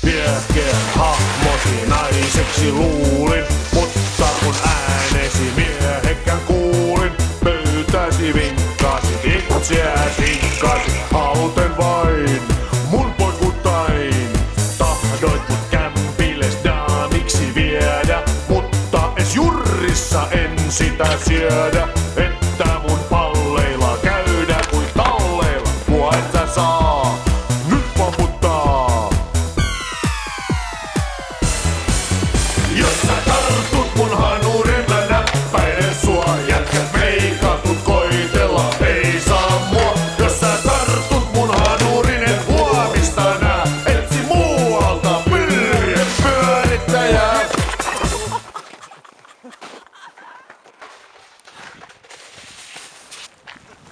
Viehkeä hahmosi naiseksi luulin, mutta kun äänesi miehekään kuulin, pöytäsi vinkkasit, itseäsi rinkkasit, haluten vain mun poikuttain. Tahdoit mut kämpilles daamiksi viedä, mutta es jurrissa en sitä siedä, että mun palleilla käydä kuin talleilla, mua et sä saa nyt pamputtaa. Jos sä tartut mun hanurilla näppäinen sua, jätkät meikatut koitella ei saa mua. Jos sä tartut mun hanurin, et huomista nää, etsi muualta pyrjepyörittäjää.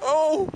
Oh.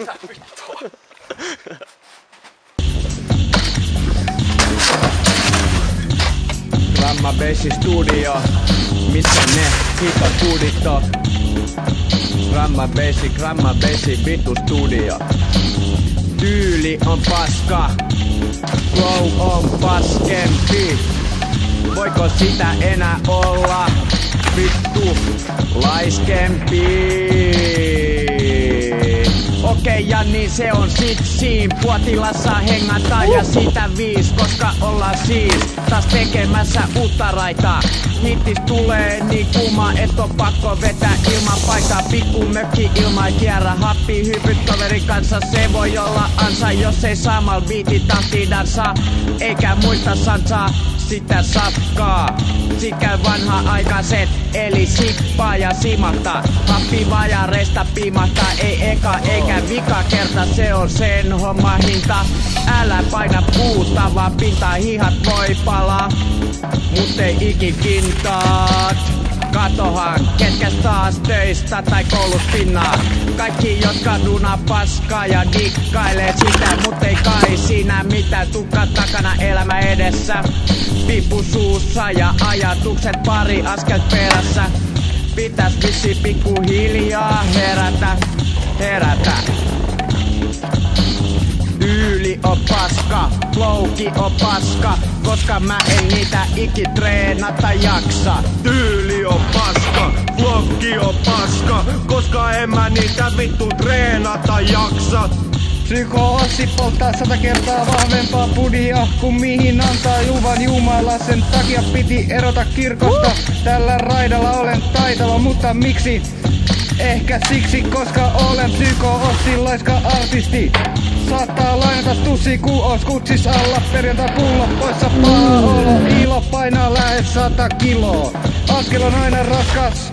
Mitä vittua? Gramma Bass Studio, missä ne hitot kuudit on? Gramma Bass vittu studio. Tyyli on paska, flow on paskempi. Voiko sitä enää olla vittu laiskempi? Okei, ja niin se on sit siin. Puotilassa hengataan ja sitä 5, koska ollaan siis taas tekemässä uutta raitaa. Hittis tulee niin kuuma, et on pakko vetää ilman paitaa. Pikku mökki ilma ei kierrä, happi hypyt toverin kanssa. Se voi olla ansa, jos ei samalla biitin tahtiin dansaa. Eikä muista sansaa sitä sapkaa. Sit käy vanha aikaiset, eli sippaa ja simahtaa. Happi vajareista piimahtaa, ei eka eikä vika kerta. Se on sen homma hinta. Älä paina puuta, vaan pintaa hihat voi palaa. Mut ei ikikintaat. Katohan, ketkäs taas töistä tai kouluspinnaa. Kaikki jotka dunaa paskaa ja dikkailee sitä. Mut ei kai siinä mitään, tukka takana elämä edessä. Pipu suussa ja ajatukset pari askel perässä. Pitäis vissi pikkuhiljaa herätä. Tyyli on paska, flowki on paska, koska mä en niitä treenata jaksa. Tyyli on paska, flowki on paska, koska en mä niitä vittu treenata jaksa. Psyko Ossi polttaa 100 kertaa vahvempaa pudia, kun mihin antaa luvan Jumala. Sen takia piti erota kirkosta. Tällä raidalla olen taitava, mutta miksi? Ehkä siksi, koska olen Psyko Ossi, laiska artisti. Saattaa lainata stussi, kun ois kutsis alla. Perjantai pullo poissa, paha olo. Ilo painaa lähes 100 kiloa. Askel on aina raskas.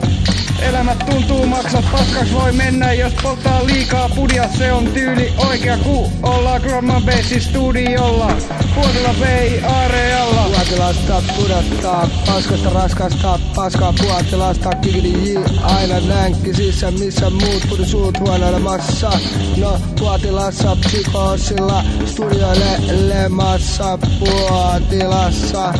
Elämä tuntuu maksaa paskaksi, voi mennä jos polttaa liikaa pudia. Se on tyyli oikea, kun ollaan Gramma Bass Studiolla. Puotila Bay arealla. Puotilasta pudottaa, paskasta raskasta, paskaa puotilasta, kikidi j, aina nänkkisissä, missä muut pudisuut huonoilemassa. No Puotilassa, Psykoosilla, studioilemassa Puotilassa.